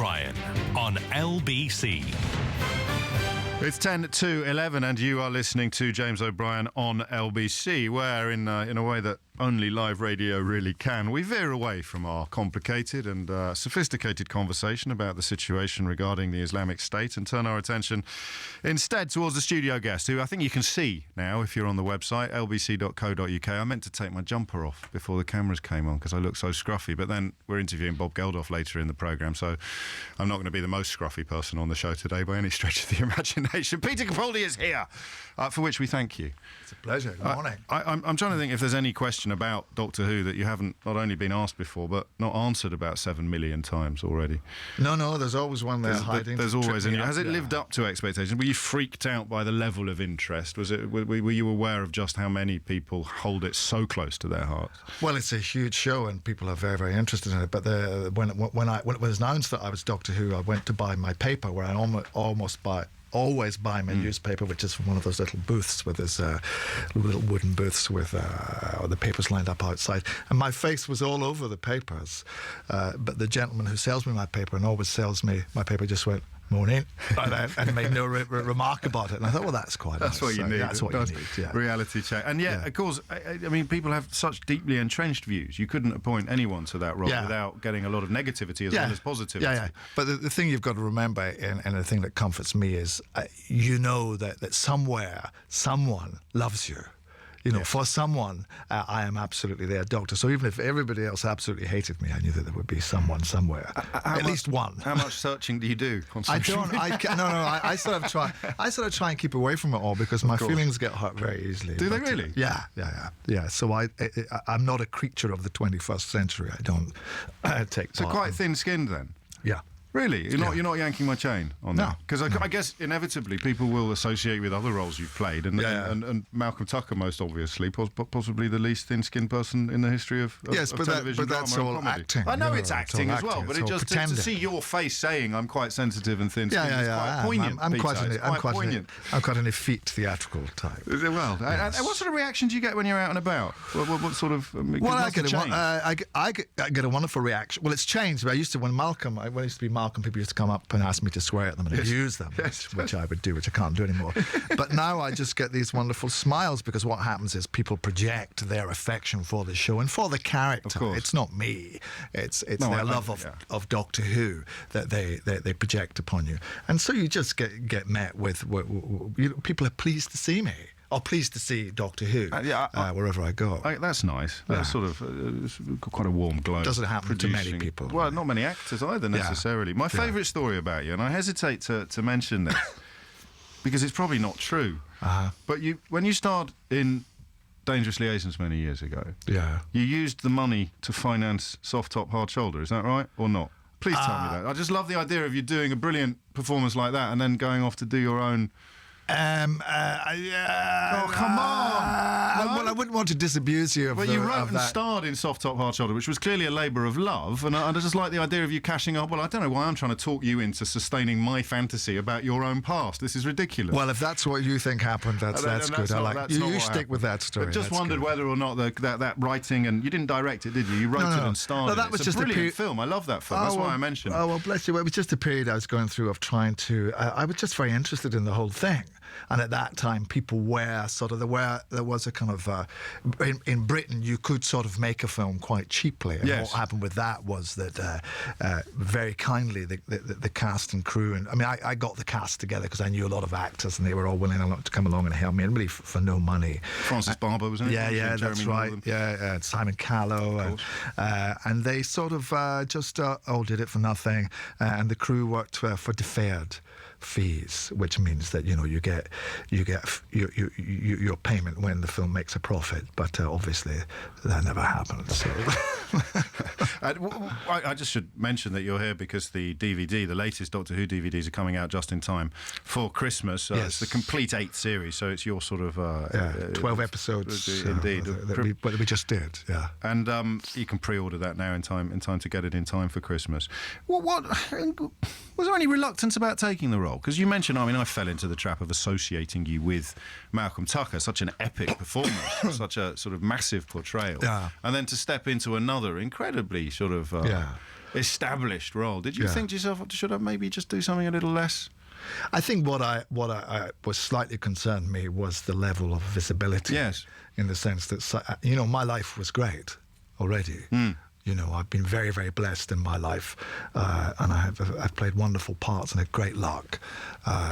O'Brien on LBC. It's 10 to 11 and you are listening to James O'Brien on LBC, where in a way that only live radio really can, we veer away from our complicated and sophisticated conversation about the situation regarding the Islamic State and turn our attention instead towards the studio guest, who I think you can see now if you're on the website, lbc.co.uk. I meant to take my jumper off before the cameras came on because I look so scruffy, but then we're interviewing Bob Geldof later in the programme, so I'm not going to be the most scruffy person on the show today by any stretch of the imagination. Peter Capaldi is here, for which we thank you. It's a pleasure. Good morning. I'm trying to think if there's any question about Doctor Who that you haven't not only been asked before, but not answered about 7 million times already. No, there's always one there hiding. There's always in you. Has it lived up to expectations? Were you freaked out by the level of interest? Were you aware of just how many people hold it so close to their hearts? Well, it's a huge show and people are very, very interested in it. But when it was announced that I was Doctor Who, I went to buy my paper, where I always buy my newspaper, which is from one of those little booths with this little wooden booths with the papers lined up outside. And my face was all over the papers. But the gentleman who sells me my paper and always sells me my paper just went, "Morning," and made no remark about it. And I thought, well, that's quite nice. What you need. That's what you need, yeah. Reality check. And of course, I mean, people have such deeply entrenched views. You couldn't appoint anyone to that role without getting a lot of negativity as well as positivity. Yeah. But the thing you've got to remember, and the thing that comforts me is, you know that somewhere, someone loves you. You know, for someone, I am absolutely their doctor. So even if everybody else absolutely hated me, I knew that there would be someone somewhere, at least one. How much searching do you do on social media? I sort of try and keep away from it all because my feelings get hurt very easily. Do they really? Yeah. So I'm not a creature of the 21st century. I don't take part. So quite thin-skinned then? Yeah. Really? You're not yanking my chain on that? Because I guess inevitably people will associate you with other roles you've played, and Malcolm Tucker most obviously, possibly the least thin-skinned person in the history of television, but that's drama all and comedy. acting. I know it's acting as well, but it just to see your face saying I'm quite sensitive and thin-skinned is quite poignant. I'm quite an effete theatrical type. Well, and what sort of reaction do you get when you're out and about? What sort of? Well, I get a wonderful reaction. Well, it's changed. When I used to be Malcolm, people used to come up and ask me to swear at them and abuse them, which I would do, which I can't do anymore. But now I just get these wonderful smiles because what happens is people project their affection for the show and for the character. It's not me. It's their love of Doctor Who that they project upon you. And so you just get met with people are pleased to see me. Or pleased to see Doctor Who wherever I go. That's nice. That's sort of quite a warm glow. Doesn't happen to many people. Well, not many actors either necessarily. My favourite story about you, and I hesitate to mention this because it's probably not true. But when you starred in Dangerous Liaisons many years ago, you used the money to finance Soft Top Hard Shoulder. Is that right or not? Please tell me that. I just love the idea of you doing a brilliant performance like that and then going off to do your own. Oh, come on! Well, I wouldn't want to disabuse you of that. Well, you wrote and starred in Soft Top Hard Shoulder, which was clearly a labour of love, and I just like the idea of you cashing up. Well, I don't know why I'm trying to talk you into sustaining my fantasy about your own past. This is ridiculous. Well, if that's what you think happened, that's good. I like you stick with that story. But just wondered whether or not that writing, and you didn't direct it, did you? You wrote it and starred it. It's a brilliant film. I love that film. That's why I mentioned it. Oh, well, bless you. Well, it was just a period I was going through of trying to... I was just very interested in the whole thing. And at that time, people were sort of there was a kind of in Britain you could sort of make a film quite cheaply. And what happened with that was that very kindly the cast and crew, and I mean I got the cast together because I knew a lot of actors and they were all willing to come along and help me, and really for no money. Francis Barber was in it. Yeah, that's right. Yeah, Simon Callow, and they sort of just all did it for nothing, and the crew worked for deferred fees, which means that you get your payment when the film makes a profit, but obviously that never happened. So. I just should mention that you're here because the latest Doctor Who DVDs are coming out just in time for Christmas. It's the complete 8th series, so it's your sort of 12 episodes indeed that we just did. And you can pre-order that now in time to get it in time for Christmas. What Was there any reluctance about taking the role? Because you mentioned, I mean, I fell into the trap of associating you with Malcolm Tucker, such an epic performance, such a sort of massive portrayal, and then to step into another incredibly sort of established role. Did you think to yourself, should I maybe just do something a little less? I think what I was slightly concerned me was the level of visibility. Yes. In the sense that, you know, my life was great already. You know, I've been very, very blessed in my life, and I've played wonderful parts and had great luck.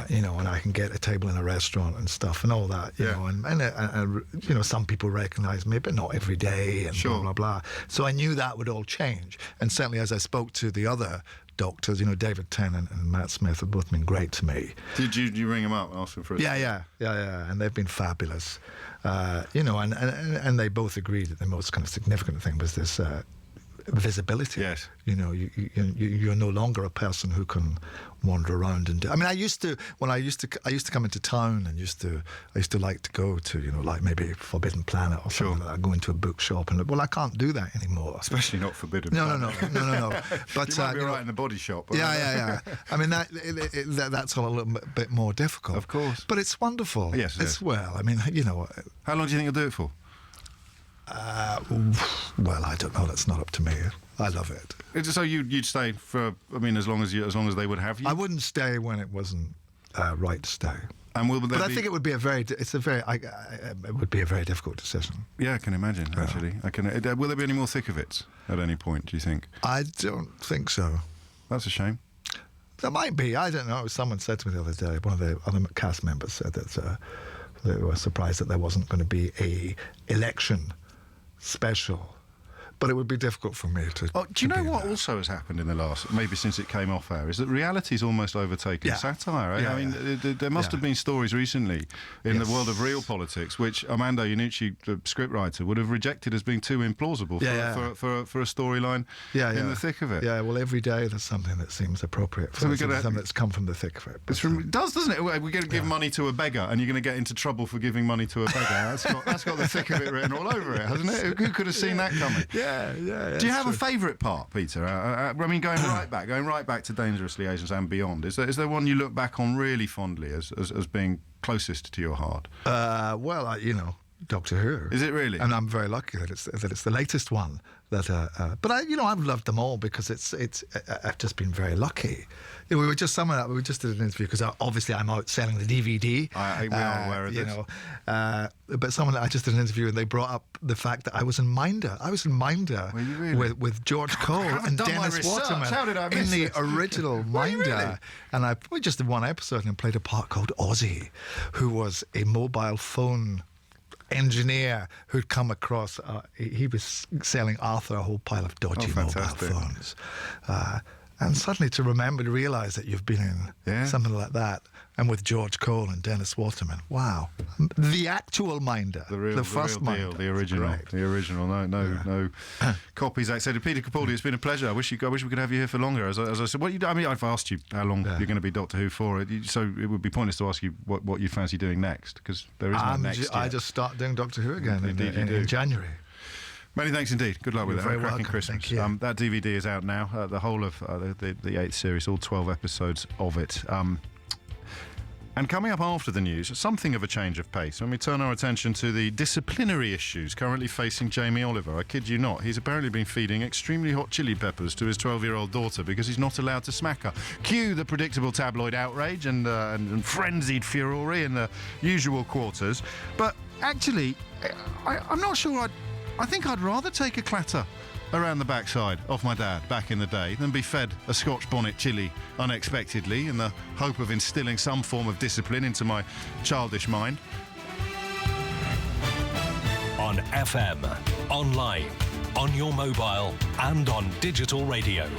You know, and I can get a table in a restaurant and stuff and all that. You know, and you know, some people recognise me, but not every day, and blah blah blah. So I knew that would all change. And certainly, as I spoke to the other doctors, you know, David Tennant and Matt Smith have both been great to me. Did you ring them up and ask them for it? Yeah, and they've been fabulous. You know, and they both agreed that the most kind of significant thing was this visibility. Yes. You know, you're no longer a person who can wander around and do. I mean, I used to come into town and I used to like to go to, you know, like maybe Forbidden Planet or something like that. Go into a bookshop and I can't do that anymore. Especially not Forbidden Planet. No. But you might be right in the body shop. Yeah. I mean, that's all a little bit more difficult. Of course. But it's wonderful. Yes. As well. I mean, you know. How long do you think you'll do it for? Well, I don't know. That's not up to me. I love it. So you'd stay for? I mean, as long as they would have you. I wouldn't stay when it wasn't right to stay. And but I think it would be it would be a very difficult decision. Yeah, I can imagine. Actually, will there be any more Thick-of-Its at any point? Do you think? I don't think so. That's a shame. There might be. I don't know. Someone said to me the other day. One of the other cast members said that they were surprised that there wasn't going to be a election special, but it would be difficult for me to. Oh, do you know what also has happened in the last, maybe since it came off air, is that reality's almost overtaken satire. Eh? I mean, there must have been stories recently in the world of real politics, which Armando Iannucci, the scriptwriter, would have rejected as being too implausible for a storyline in the thick of it. Yeah, well, every day there's something that seems appropriate for something that's come from the thick of it. It does, doesn't it? We're going to give money to a beggar, and you're going to get into trouble for giving money to a beggar. That's got the thick of it written all over it, hasn't it? Who could have seen that coming? Yeah. Do you have a favourite part, Peter? I mean, going right back to Dangerous Liaisons and beyond. Is there one you look back on really fondly as being closest to your heart? Well, you know, Doctor Who. Is it really? And I'm very lucky that it's the latest one. But I've loved them all because I've just been very lucky. We were just we just did an interview because obviously I'm out selling the DVD. We are aware of this. You know, but I just did an interview and they brought up the fact that I was in Minder. I was in Minder with George Cole and Dennis Waterman How did I miss in the this? original Minder. And we just did one episode and played a part called Ozzy, who was a mobile phone engineer who'd come across. He was selling Arthur a whole pile of dodgy mobile phones. And suddenly to realise that you've been in something like that, and with George Cole and Dennis Waterman, wow, the actual Minder, the first Minder, the original, no copies. I said, Peter Capaldi, it's been a pleasure. I wish we could have you here for longer. As I said, I've asked you how long you're going to be Doctor Who for, so it would be pointless to ask you what you fancy doing next, because there is no next. I just start doing Doctor Who again in January. Many thanks indeed. Good luck with it. Very cracking welcome. Christmas. Thank you. That DVD is out now. The whole of the 8th series, all 12 episodes of it. And coming up after the news, something of a change of pace when we turn our attention to the disciplinary issues currently facing Jamie Oliver. I kid you not. He's apparently been feeding extremely hot chili peppers to his 12-year-old daughter because he's not allowed to smack her. Cue the predictable tabloid outrage and frenzied furore in the usual quarters. But actually, I'm not sure I think I'd rather take a clatter around the backside of my dad back in the day than be fed a Scotch bonnet chilli unexpectedly in the hope of instilling some form of discipline into my childish mind. On FM, online, on your mobile, and on digital radio.